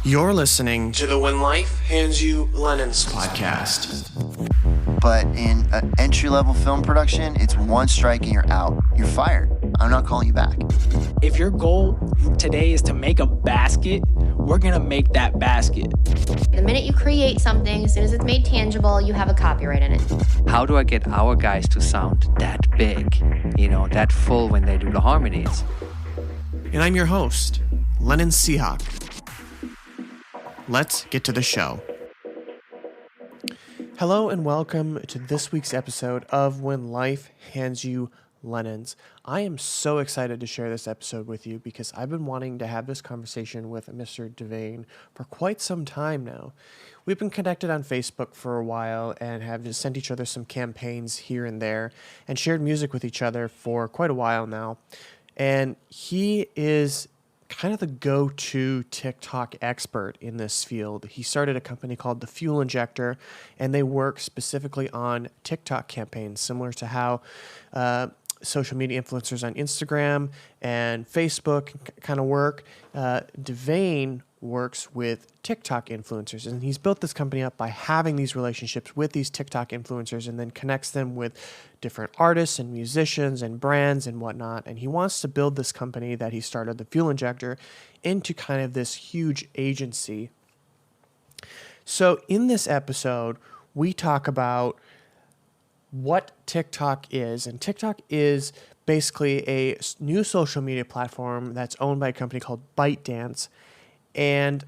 You're listening to the When Life Hands You Lemons podcast. But in an entry-level film production, it's one strike and you're out. You're fired. I'm not calling you back. If your goal today is to make a basket, we're going to make that basket. The minute you create something, as soon as it's made tangible, you have a copyright in it. How do I get our guys to sound that big, that full when they do the harmonies? And I'm your host, Lennon Seahawk. Let's get to the show. Hello and welcome to this week's episode of When Life Hands You Lemons. I am so excited to share this episode with you because I've been wanting to have this conversation with Mr. Devain for quite some time now. We've been connected on Facebook for a while and have just sent each other some campaigns here and there and shared music with each other for quite a while now. And he is kind of the go-to TikTok expert in this field. He started a company called the Fuel Injector, and they work specifically on TikTok campaigns, similar to how social media influencers on Instagram and Facebook kind of work. Devain works with TikTok influencers, and he's built this company up by having these relationships with these TikTok influencers and then connects them with different artists and musicians and brands and whatnot. And he wants to build this company that he started, the Fuel Injector, into kind of this huge agency. So in this episode, we talk about what TikTok is, and TikTok is basically a new social media platform that's owned by a company called ByteDance. And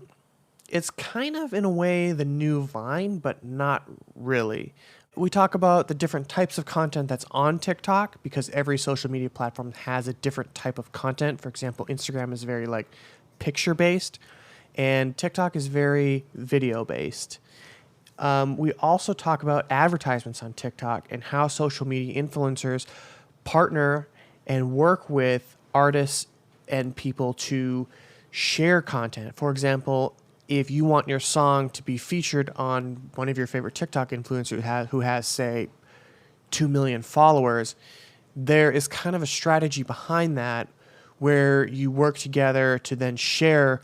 it's kind of, in a way, the new Vine, but not really. We talk about the different types of content that's on TikTok because every social media platform has a different type of content. For example, Instagram is very picture-based, and TikTok is very video-based. We also talk about advertisements on TikTok and how social media influencers partner and work with artists and people to share content. For example, if you want your song to be featured on one of your favorite TikTok influencers who has, say, 2 million followers, there is kind of a strategy behind that where you work together to then have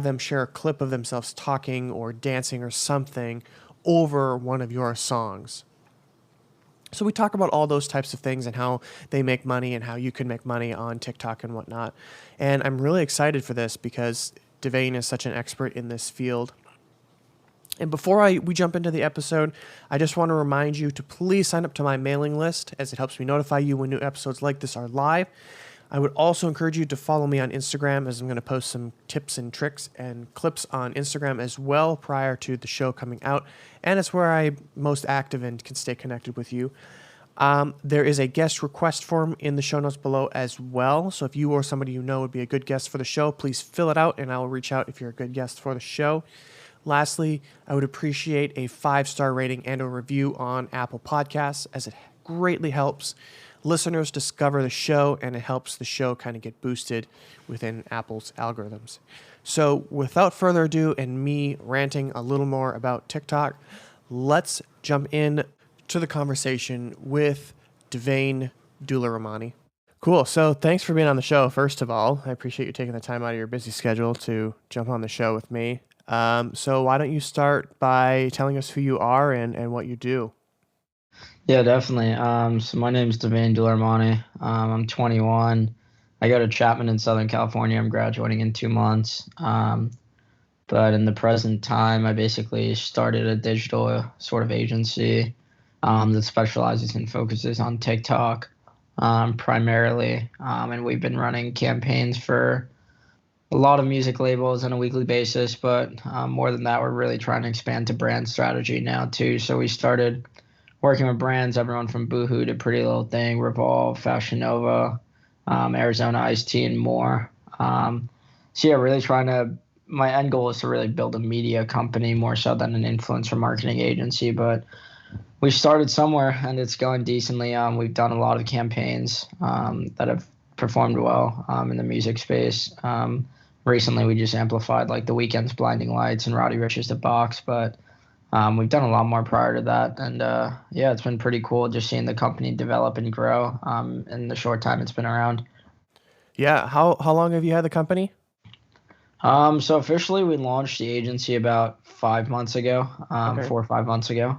them share a clip of themselves talking or dancing or something over one of your songs. So we talk about all those types of things and how they make money and how you can make money on TikTok and whatnot. And I'm really excited for this because Devain is such an expert in this field. And before we jump into the episode, I just want to remind you to please sign up to my mailing list, as it helps me notify you when new episodes like this are live. I would also encourage you to follow me on Instagram, as I'm going to post some tips and tricks and clips on Instagram as well prior to the show coming out. And it's where I'm most active and can stay connected with you. There is a guest request form in the show notes below as well. So if you or somebody you know would be a good guest for the show, please fill it out and I will reach out if you're a good guest for the show. Lastly, I would appreciate a 5-star rating and a review on Apple Podcasts, as it greatly helps listeners discover the show, and it helps the show kind of get boosted within Apple's algorithms. So without further ado and me ranting a little more about TikTok, let's jump in to the conversation with Devain Doolaramani. Cool. So thanks for being on the show, first of all. I appreciate you taking the time out of your busy schedule to jump on the show with me. So why don't you start by telling us who you are and what you do? Yeah, definitely. So my name's Devain Doolaramani. I'm 21. I go to Chapman in Southern California. I'm graduating in 2 months. But in the present time, I basically started a digital sort of agency that specializes and focuses on TikTok primarily. And we've been running campaigns for a lot of music labels on a weekly basis. But more than that, we're really trying to expand to brand strategy now too. So we started working with brands, everyone from Boohoo to Pretty Little Thing, Revolve, Fashion Nova, Arizona Iced Tea, and more. So yeah, really my end goal is to really build a media company more so than an influencer marketing agency. But we started somewhere and it's going decently. We've done a lot of campaigns that have performed well in the music space. Recently, we just amplified The Weeknd's Blinding Lights and Roddy Ricch's The Box, but we've done a lot more prior to that, and yeah, it's been pretty cool just seeing the company develop and grow in the short time it's been around. Yeah, how long have you had the company? So officially we launched the agency about 5 months ago, Okay. 4 or 5 months ago.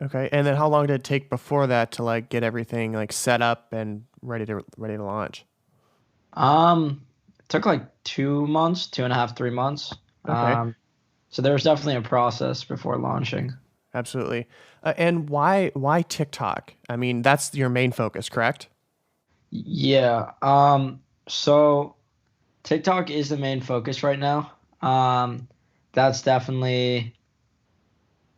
Okay. And then how long did it take before that to like get everything like set up and ready to launch? It took like 2 months, 2.5, 3 months. Okay. So there was definitely a process before launching. Absolutely. And why TikTok? I mean, that's your main focus, correct? Yeah. So TikTok is the main focus right now. That's definitely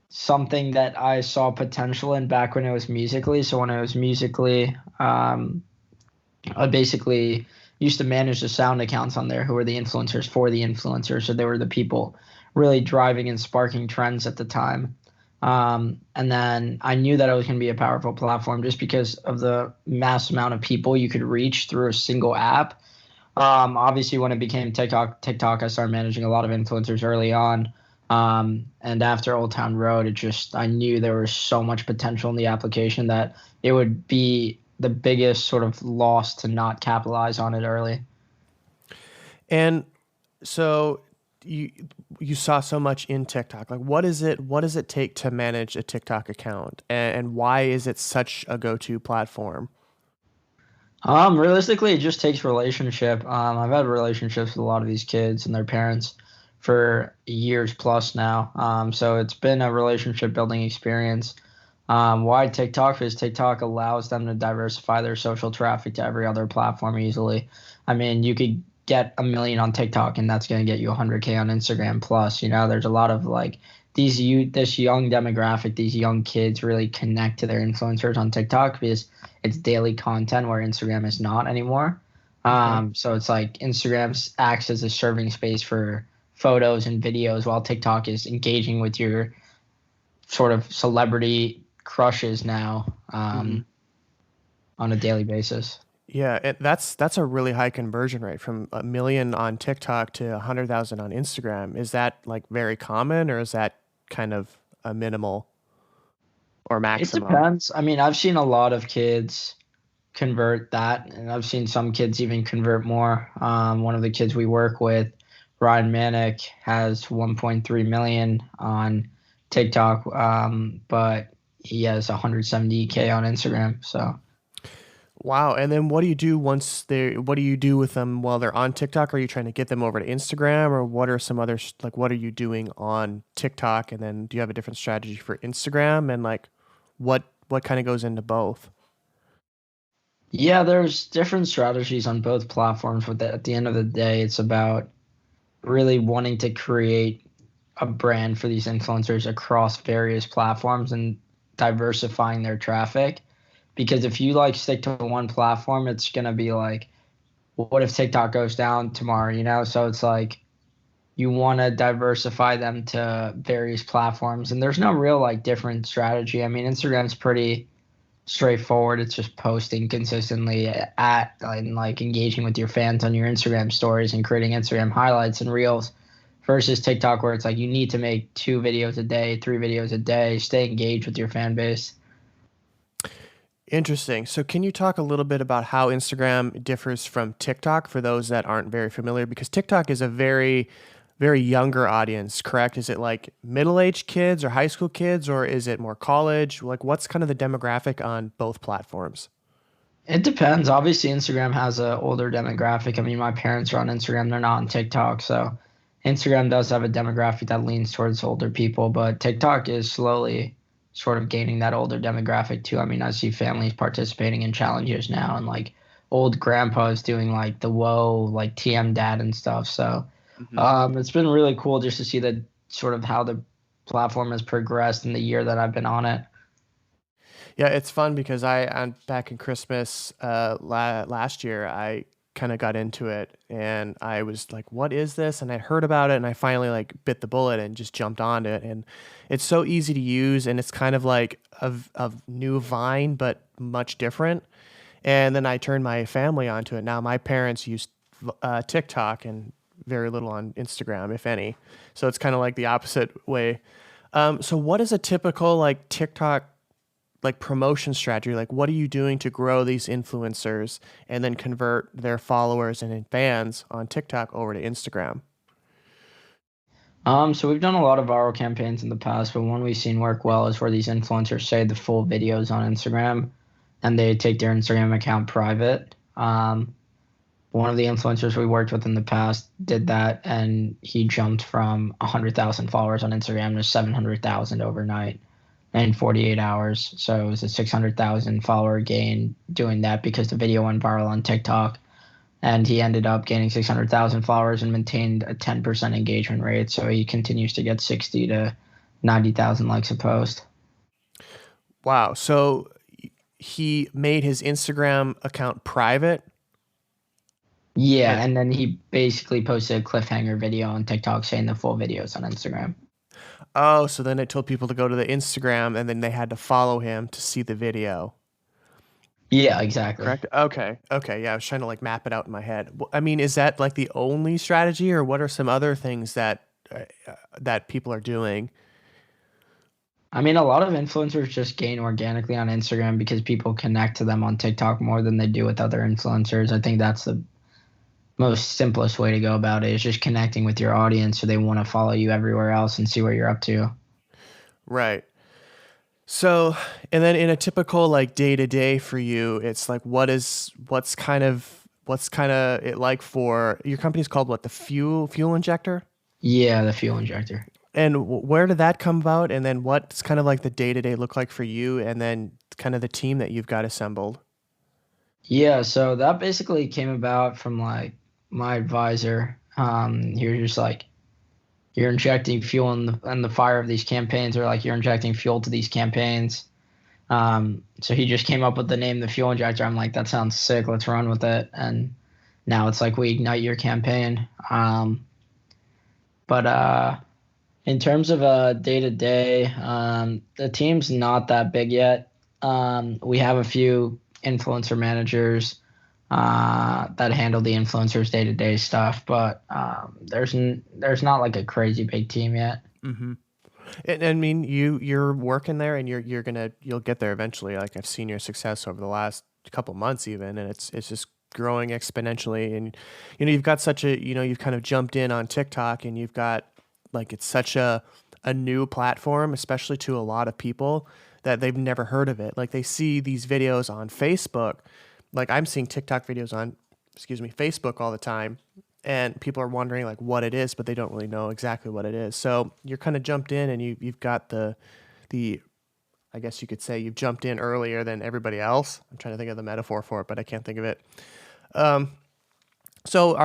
something that I saw potential in back when it was Musically. So when it was Musically, I basically used to manage the sound accounts on there who were the influencers for the influencers. So they were the people really driving and sparking trends at the time. And then I knew that it was going to be a powerful platform just because of the mass amount of people you could reach through a single app. Obviously, when it became TikTok, I started managing a lot of influencers early on. And after Old Town Road, I knew there was so much potential in the application that it would be the biggest sort of loss to not capitalize on it early. And so you you saw so much in TikTok. Like what does it take to manage a TikTok account? And why is it such a go-to platform? Realistically, it just takes relationship. I've had relationships with a lot of these kids and their parents for years plus now. So it's been a relationship building experience. Why TikTok? Because TikTok allows them to diversify their social traffic to every other platform easily. I mean, you could get 1 million on TikTok, and that's going to get you 100K on Instagram plus. There's a lot of like this young demographic, these young kids really connect to their influencers on TikTok because it's daily content where Instagram is not anymore. Okay. So it's like Instagram acts as a serving space for photos and videos, while TikTok is engaging with your sort of celebrity crushes now Hmm. on a daily basis. Yeah, that's a really high conversion rate from 1 million on TikTok to 100,000 on Instagram. Is that like very common or is that kind of a minimal or It maximum? depends. I mean, I've seen a lot of kids convert that, and I've seen some kids even convert more. One of the kids we work with, Ryan Manick, has 1.3 million on TikTok, but he has 170K on Instagram. So Wow. And then what do you do with them while they're on TikTok? Are you trying to get them over to Instagram or what are some other, like, what are you doing on TikTok? And then do you have a different strategy for Instagram? And like, what kind of goes into both? yeah, there's different strategies on both platforms, but at the end of the day, it's about really wanting to create a brand for these influencers across various platforms and diversifying their traffic. Because if you like stick to one platform, it's gonna be like, what if TikTok goes down tomorrow? So it's like you want to diversify them to various platforms, and there's no real like different strategy. I mean, Instagram's pretty straightforward. It's just posting consistently at and like engaging with your fans on your Instagram stories and creating Instagram highlights and reels versus TikTok where it's like you need to make 2 videos a day, 3 videos a day, stay engaged with your fan base. Interesting. So can you talk a little bit about how Instagram differs from TikTok for those that aren't very familiar? Because TikTok is a very younger audience, correct? Is it like middle-aged kids or high school kids, or is it more college? Like, what's kind of the demographic on both platforms? It depends. Obviously, Instagram has a older demographic. I mean, my parents are on Instagram; they're not on TikTok, so Instagram does have a demographic that leans towards older people. But TikTok is slowly sort of gaining that older demographic too. I mean, I see families participating in challenges now, and like old grandpas doing like the whoa, like TM dad and stuff. So Hmm. it's been really cool just to see the sort of how the platform has progressed in the year that I've been on it. Yeah, it's fun because back in Christmas last year, I kind of got into it and I was like, what is this? And I heard about it and I finally like bit the bullet and just jumped on it. And it's so easy to use and it's kind of like a new Vine, but much different. And then I turned my family onto it. Now my parents use TikTok and very little on Instagram, if any. So it's kind of like the opposite way. So what is a typical like TikTok like promotion strategy? Like, what are you doing to grow these influencers and then convert their followers and fans on TikTok over to Instagram? So we've done a lot of viral campaigns in the past, but one we've seen work well is where these influencers say the full videos on Instagram and they take their Instagram account private. One of the influencers we worked with in the past did that, and he jumped from 100,000 followers on Instagram to 700,000 overnight in 48 hours. So it was a 600,000 follower gain doing that because the video went viral on TikTok. And he ended up gaining 600,000 followers and maintained a 10% engagement rate. So he continues to get 60 to 90,000 likes a post. Wow. So he made his Instagram account private. Yeah, and then he basically posted a cliffhanger video on TikTok saying the full videos on Instagram. Oh, so then it told people to go to the Instagram and then they had to follow him to see the video. Yeah, exactly. Correct. Okay. Okay. Yeah. I was trying to like map it out in my head. I mean, is that like the only strategy, or what are some other things that that people are doing? I mean, a lot of influencers just gain organically on Instagram because people connect to them on TikTok more than they do with other influencers. I think that's the most simplest way to go about it, is just connecting with your audience so they want to follow you everywhere else and see what you're up to. Right. So, and then in a typical like day to day for you, it's like what's kind of it like for your company's called what, the fuel injector? Yeah, the fuel injector. And where did that come about? And then what's kind of like the day to day look like for you? And then kind of the team that you've got assembled. Yeah, so that basically came about from like my advisor. He was just like, you're injecting fuel in the fire of these campaigns, or like you're injecting fuel to these campaigns. So he just came up with the name, the fuel injector. I'm like, that sounds sick. Let's run with it. And now it's like, we ignite your campaign. But in terms of day to day, the team's not that big yet. We have a few influencer managers that handle the influencers day to day stuff, but there's not like a crazy big team yet. Mm-hmm. And I mean, you're working there, and you'll get there eventually. Like, I've seen your success over the last couple months even, and it's just growing exponentially. And you've got such a you've kind of jumped in on TikTok, and you've got like, it's such a new platform, especially to a lot of people, that they've never heard of it. Like, they see these videos on Facebook. Like, I'm seeing TikTok videos on Facebook all the time, and people are wondering like what it is, but they don't really know exactly what it is. So you're kind of jumped in, and you've got the I guess you could say you've jumped in earlier than everybody else. I'm trying to think of the metaphor for it, but I can't think of it. So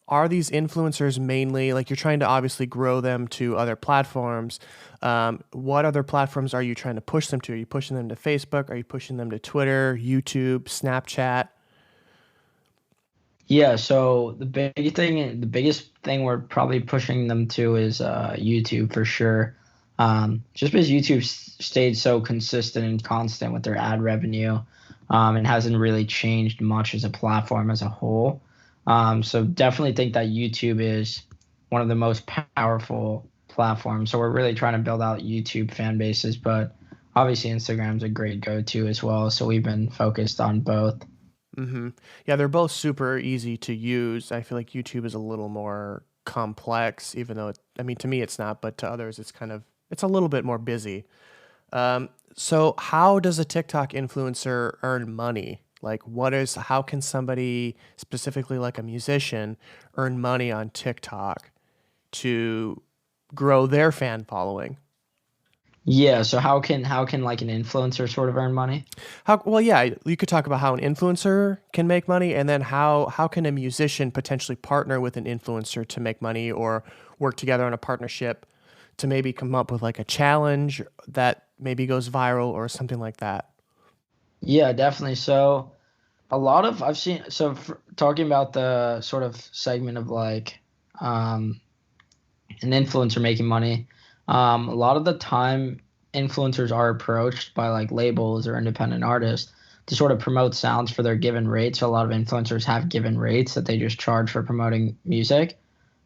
are these influencers mainly, like, you're trying to obviously grow them to other platforms? What other platforms are you trying to push them to? Are you pushing them to Facebook? Are you pushing them to Twitter, YouTube, Snapchat? Yeah, so the biggest thing we're probably pushing them to is YouTube for sure. Just because YouTube stayed so consistent and constant with their ad revenue, and hasn't really changed much as a platform as a whole. So definitely think that YouTube is one of the most powerful platforms. So we're really trying to build out YouTube fan bases, but obviously Instagram's a great go-to as well. So we've been focused on both. Mm-hmm. Yeah, they're both super easy to use. I feel like YouTube is a little more complex, even though to me it's not, but to others it's a little bit more busy. So how does a TikTok influencer earn money? Like, how can somebody, specifically like a musician, earn money on TikTok to grow their fan following? Yeah, so how can like an influencer sort of earn money? Well, yeah, you could talk about how an influencer can make money, and then how can a musician potentially partner with an influencer to make money, or work together on a partnership to maybe come up with like a challenge that maybe goes viral or something like that. Yeah, definitely. So I've seen, talking about the sort of segment of like an influencer making money, a lot of the time influencers are approached by like labels or independent artists to sort of promote sounds for their given rates. So a lot of influencers have given rates that they just charge for promoting music.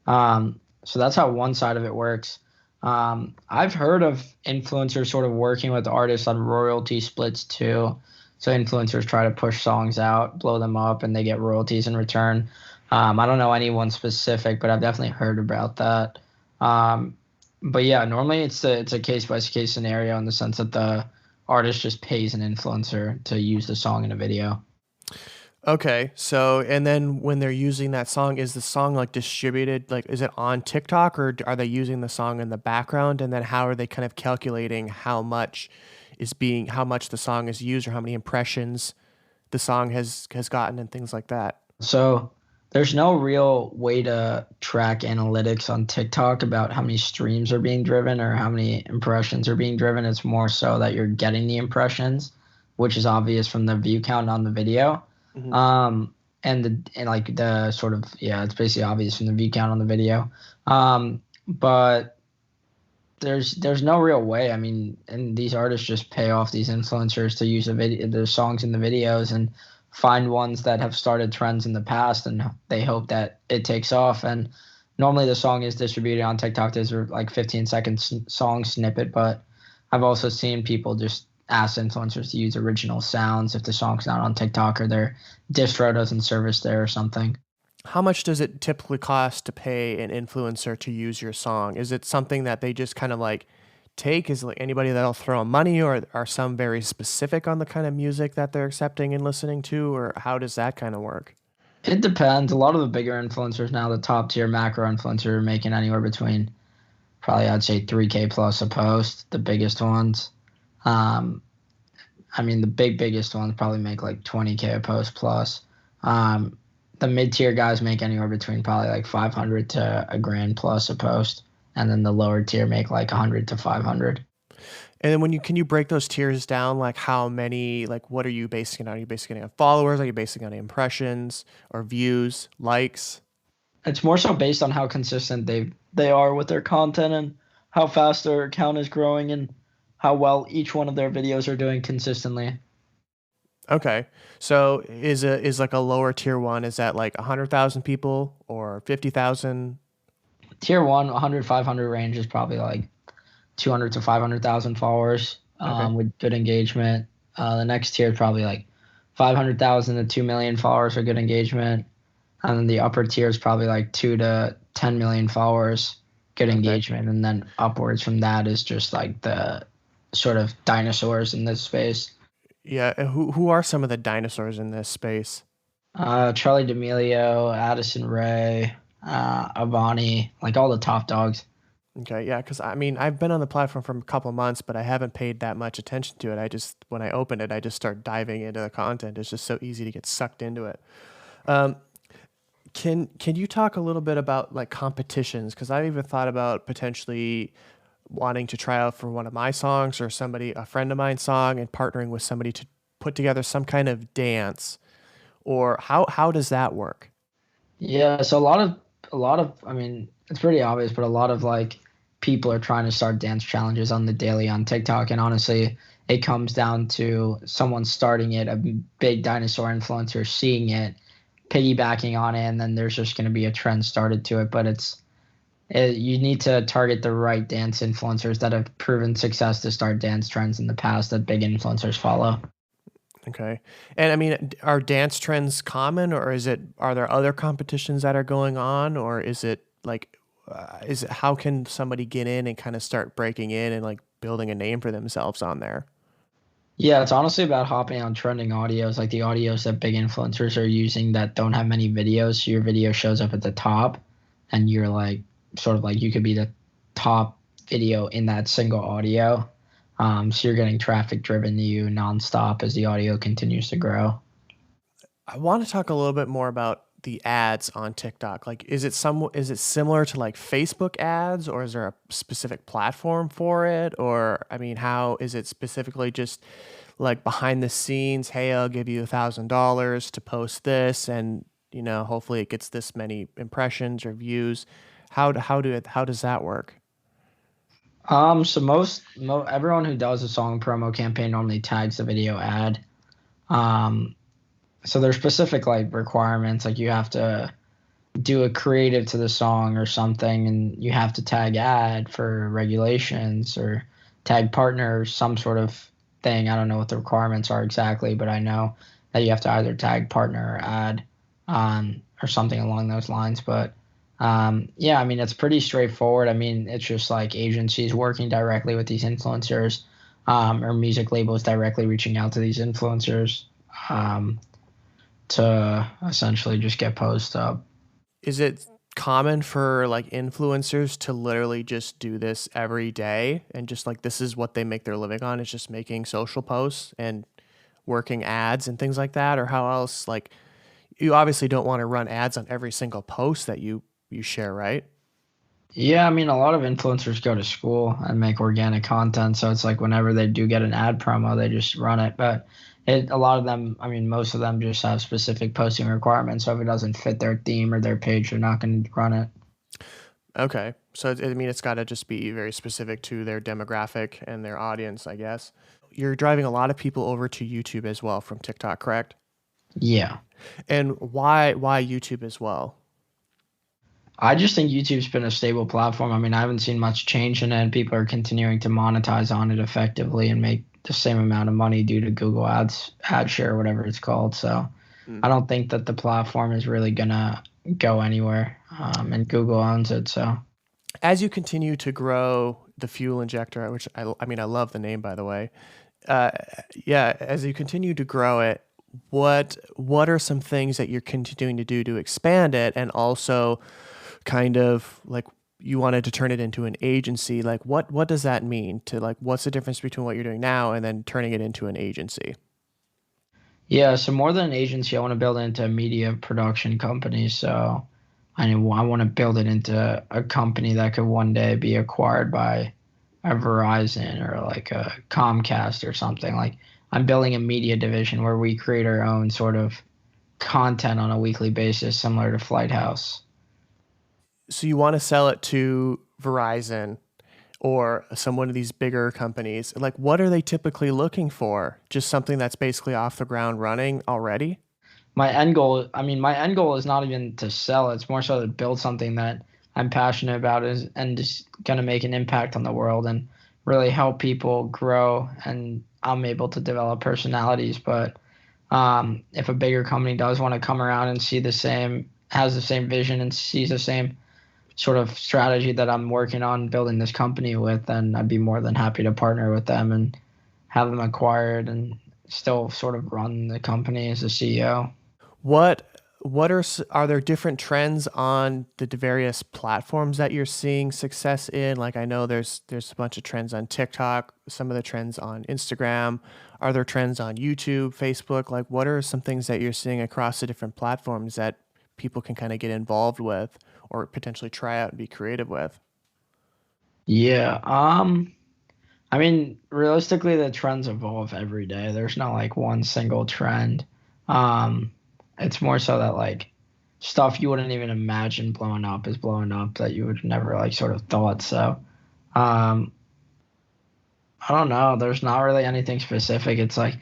So that's how one side of it works. I've heard of influencers sort of working with artists on royalty splits too. So influencers try to push songs out, blow them up, and they get royalties in return. I don't know anyone specific, but I've definitely heard about that. Um, but yeah, normally it's a case by case scenario in the sense that the artist just pays an influencer to use the song in a video. Okay, so and then when they're using that song, is the song like distributed? Like, is it on TikTok or are they using the song in the background? And then how are they kind of calculating how much the song is used or how many impressions the song has gotten and things like that? So there's no real way to track analytics on TikTok about how many streams are being driven or how many impressions are being driven. It's more so that you're getting the impressions, which is obvious from the view count on the video. Mhm. And like the sort of, yeah, it's basically obvious from the view count on the video. But there's no real way. I mean, and these artists just pay off these influencers to use the songs in the videos and find ones that have started trends in the past, and they hope that it takes off. And normally the song is distributed on TikTok as a like 15-second song snippet, but I've also seen people just ask influencers to use original sounds if the song's not on TikTok or their distro doesn't service there or something. How much does it typically cost to pay an influencer to use your song? Is it something that they just kind of like take? Is it like anybody that'll throw money, or are some very specific on the kind of music that they're accepting and listening to, or how does that kind of work? It depends. A lot of the bigger influencers now, the top tier macro influencers, are making anywhere between probably I'd say 3K plus a post, the biggest ones. Um, I mean, the biggest ones probably make like 20K a post plus. Um, the mid tier guys make anywhere between probably like 500 to a grand plus a post, and then the lower tier make like 100 to 500. And then can you break those tiers down? Like how many, like what are you basing it on? Are you basing it on followers? Are you basing it on impressions or views, likes? It's more so based on how consistent they are with their content and how fast their account is growing and how well each one of their videos are doing consistently. Okay. So is like a lower tier one, is that like 100,000 people or 50,000? Tier one, 100, 500 range is probably like 200 to 500,000 followers Okay. with good engagement. The next tier is probably like 500,000 to 2 million followers with good engagement. And then the upper tier is probably like 2 to 10 million followers, good Okay. engagement. And then upwards from that is just like the sort of dinosaurs in this space. Yeah. And who are some of the dinosaurs in this space? Charlie D'Amelio, Addison Ray, Avani, like all the top dogs. Okay, yeah, because I mean, I've been on the platform for a couple months, but I haven't paid that much attention to it. When I open it, I just start diving into the content. It's just so easy to get sucked into it. Um, can you talk a little bit about like competitions? Because I've even thought about potentially wanting to try out for one of my songs or a friend of mine's song, and partnering with somebody to put together some kind of dance. Or how does that work? Yeah, so a lot of I mean, it's pretty obvious, but a lot of like people are trying to start dance challenges on the daily on TikTok, and honestly, it comes down to someone starting it, a big dinosaur influencer seeing it, piggybacking on it, and then there's just going to be a trend started to it. But you need to target the right dance influencers that have proven success to start dance trends in the past that big influencers follow. Okay. And I mean, are dance trends common, or are there other competitions that are going on, or is it like, how can somebody get in and kind of start breaking in and like building a name for themselves on there? Yeah, it's honestly about hopping on trending audios, like the audios that big influencers are using that don't have many videos. So your video shows up at the top, and you're like, sort of like you could be the top video in that single audio. So you're getting traffic driven to you nonstop as the audio continues to grow. I want to talk a little bit more about the ads on TikTok. Like, is it similar to like Facebook ads, or is there a specific platform for it? Or, I mean, how is it specifically just like behind the scenes? Hey, I'll give you $1,000 to post this, and hopefully it gets this many impressions or views. How does that work? So everyone who does a song promo campaign normally tags the video ad. Um, so there's specific like requirements, like you have to do a creative to the song or something, and you have to tag ad for regulations or tag partner or some sort of thing. I don't know what the requirements are exactly, but I know that you have to either tag partner or ad or something along those lines. But yeah, I mean, it's pretty straightforward. I mean, it's just like agencies working directly with these influencers, or music labels directly reaching out to these influencers, to essentially just get posts up. Is it common for like influencers to literally just do this every day and just like this is what they make their living on, is just making social posts and working ads and things like that? Or how else, like, you obviously don't want to run ads on every single post that you share, right? Yeah, I mean, a lot of influencers go to school and make organic content, so it's like whenever they do get an ad promo, they just run it. But a lot of them, I mean, most of them just have specific posting requirements. So if it doesn't fit their theme or their page, they're not going to run it. Okay. So, I mean, it's got to just be very specific to their demographic and their audience, I guess. You're driving a lot of people over to YouTube as well from TikTok, correct? Yeah. And why YouTube as well? I just think YouTube's been a stable platform. I mean, I haven't seen much change in it, and people are continuing to monetize on it effectively and make the same amount of money due to Google Ads, ad share, whatever it's called. So I don't think that the platform is really gonna go anywhere, and Google owns it. So As you continue to grow the Fuel Injector, which I mean, I love the name, by the way. Yeah, as you continue to grow it, what are some things that you're continuing to do to expand it, and also kind of like you wanted to turn it into an agency? Like, what does that mean? To like, what's the difference between what you're doing now and then turning it into an agency? yeah, so more than an agency, I want to build it into a media production company. So I want to build it into a company that could one day be acquired by a Verizon or like a Comcast or something. Like I'm building a media division where we create our own sort of content on a weekly basis, similar to Flight House. So you want to sell it to Verizon or some one of these bigger companies. Like, what are they typically looking for? Just something that's basically off the ground running already? My end goal is not even to sell. It's more so to build something that I'm passionate about is and just gonna make an impact on the world and really help people grow. And I'm able to develop personalities. But if a bigger company does want to come around and has the same vision and sees the same sort of strategy that I'm working on building this company with, then I'd be more than happy to partner with them and have them acquired and still sort of run the company as a CEO. What are there different trends on the various platforms that you're seeing success in? Like, I know there's a bunch of trends on TikTok, some of the trends on Instagram. Are there trends on YouTube, Facebook? Like, what are some things that you're seeing across the different platforms that people can kind of get involved with or potentially try out and be creative with? Yeah. I mean, realistically, the trends evolve every day. There's not like one single trend. Um, it's more so that like stuff you wouldn't even imagine blowing up is blowing up that you would never like sort of thought. So, um, I don't know. There's not really anything specific. It's like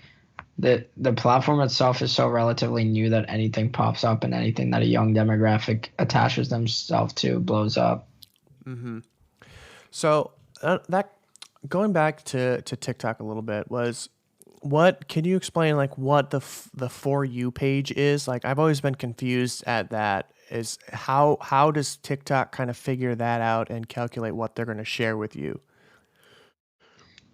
the platform itself is so relatively new that anything pops up and anything that a young demographic attaches themselves to blows up. So that going back to TikTok a little bit was what can you explain like what the for you page is? Like, I've always been confused at that. Is how does TikTok kind of figure that out and calculate what they're going to share with you?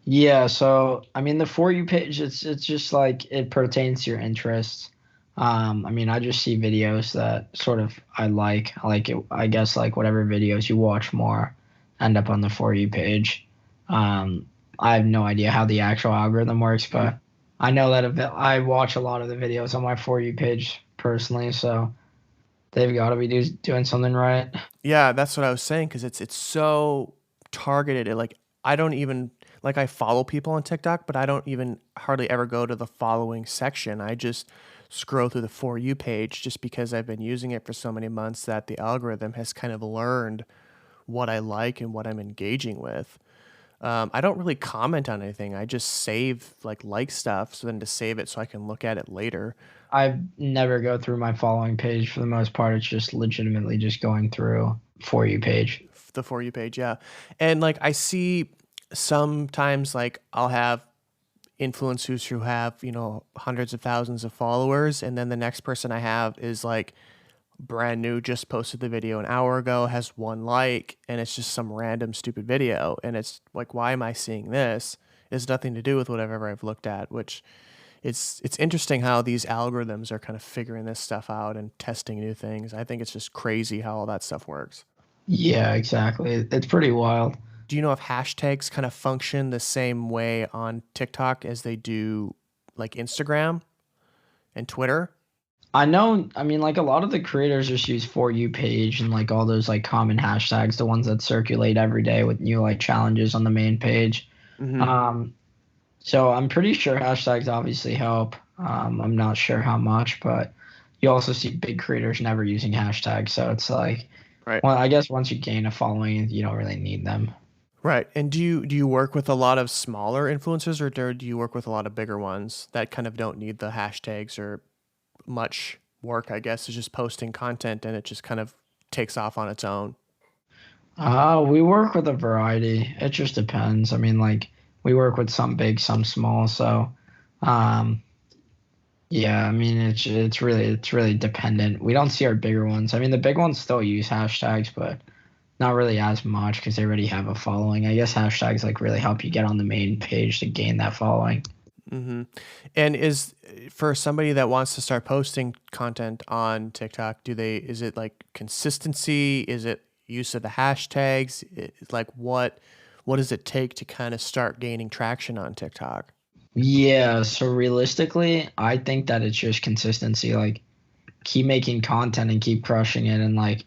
Yeah, so I mean the For You page, it's just like it pertains to your interests. I mean I just see videos that sort of I like. I like it, I guess like whatever videos you watch more end up on the For You page. I have no idea how the actual algorithm works, but I know that I watch a lot of the videos on my For You page personally, so they've got to be doing something right. Yeah, that's what I was saying because it's so targeted. Like, I don't even like, I follow people on TikTok, but I don't even hardly ever go to the following section. I just scroll through the for you page just because I've been using it for so many months that the algorithm has kind of learned what I like and what I'm engaging with. I don't really comment on anything. I just save like stuff so then to save it so I can look at it later. I never go through my following page for the most part. It's just legitimately just going through For You page. The For You page, yeah. And like I see sometimes like I'll have influencers who have, you know, hundreds of thousands of followers, and then the next person I have is like brand new, just posted the video an hour ago, has 1 like, and it's just some random stupid video. And it's like, why am I seeing this? It has nothing to do with whatever I've looked at, which it's interesting how these algorithms are kind of figuring this stuff out and testing new things. I think it's just crazy how all that stuff works. Yeah, exactly. It's pretty wild. Do you know if hashtags kind of function the same way on TikTok as they do like Instagram and Twitter? I know, I mean, like a lot of the creators just use For You page and like all those like common hashtags, the ones that circulate every day with new like challenges on the main page. So I'm pretty sure hashtags obviously help. I'm not sure how much, but you also see big creators never using hashtags. So it's like, Right. well, I guess once you gain a following, you don't really need them. Right. And do you work with a lot of smaller influencers, or do you work with a lot of bigger ones that kind of don't need the hashtags or much work, I guess, is just posting content and it just kind of takes off on its own? We work with a variety. It just depends. I mean, like we work with some big, some small. So, um, yeah, I mean, it's really dependent. We don't see our bigger ones. I mean, the big ones still use hashtags, but not really as much because they already have a following. I guess hashtags like really help you get on the main page to gain that following. Mm-hmm. And is for somebody that wants to start posting content on TikTok, is it like consistency? Is it use of the hashtags? Like what does it take to kind of start gaining traction on TikTok? Yeah, so realistically, I think that it's just consistency. Like keep making content and keep crushing it, and like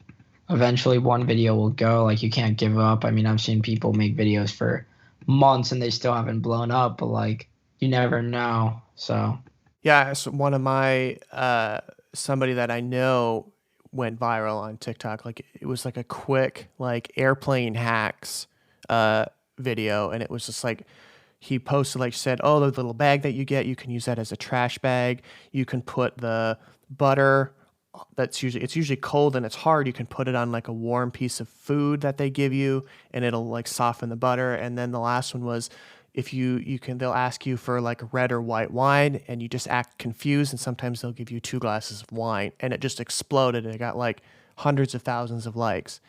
eventually one video will go. Like you can't give up. I mean, I've seen people make videos for months and they still haven't blown up, but like you never know. So Yeah, so one of my somebody that I know went viral on TikTok. Like it was like a quick like airplane hacks video, and it was just like he posted like said, "Oh, the little bag that you get, you can use that as a trash bag. You can put the butter it's usually cold and it's hard. You can put it on like a warm piece of food that they give you, and it'll like soften the butter." And then the last one was if they'll ask you for like red or white wine, and you just act confused, and sometimes they'll give you 2 glasses of wine, and it just exploded. It got like hundreds of thousands of likes,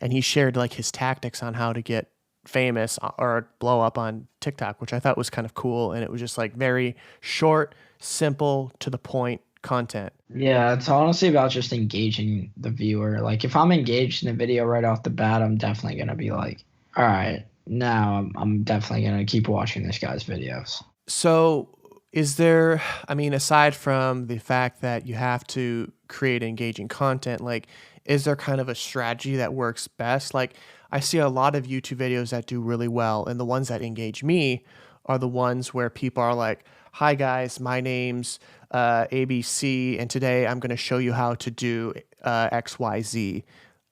and he shared like his tactics on how to get famous or blow up on TikTok, which I thought was kind of cool. And it was just like very short, simple, to the point content. yeah, it's honestly about just engaging the viewer. Like if I'm engaged in a video right off the bat, I'm definitely gonna be like, all right, now I'm definitely gonna keep watching this guy's videos. So is there, I mean, aside from the fact that you have to create engaging content, like, is there kind of a strategy that works best? Like, I see a lot of YouTube videos that do really well, and the ones that engage me are the ones where people are like, "Hi guys, my name's ABC, and today I'm going to show you how to do XYZ.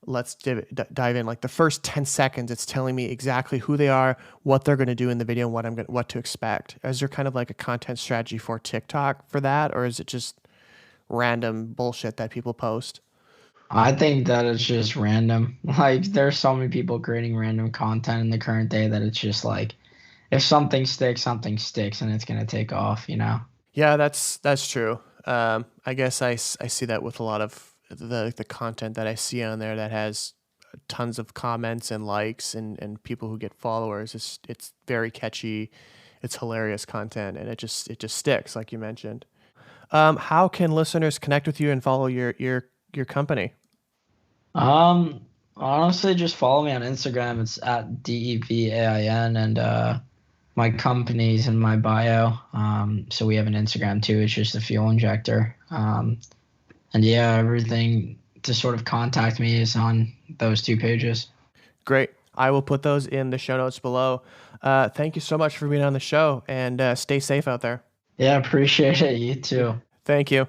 Let's dive in." Like the first 10 seconds, it's telling me exactly who they are, what they're going to do in the video, and what to expect. Is there kind of like a content strategy for TikTok for that, or is it just random bullshit that people post? I think that it's just random. Like there's so many people creating random content in the current day that it's just like if something sticks and it's gonna take off, you know? Yeah, that's true. I guess I see that with a lot of the content that I see on there that has tons of comments and likes and people who get followers. It's very catchy, it's hilarious content, and it just sticks, like you mentioned. How can listeners connect with you and follow your company? Honestly, just follow me on Instagram. It's at DEVAIN, and my company's in my bio. So we have an Instagram too. It's just the Fuel Injector. And yeah, everything to sort of contact me is on those two pages. Great. I will put those in the show notes below. Thank you so much for being on the show, and stay safe out there. Yeah, appreciate it. You too. Thank you.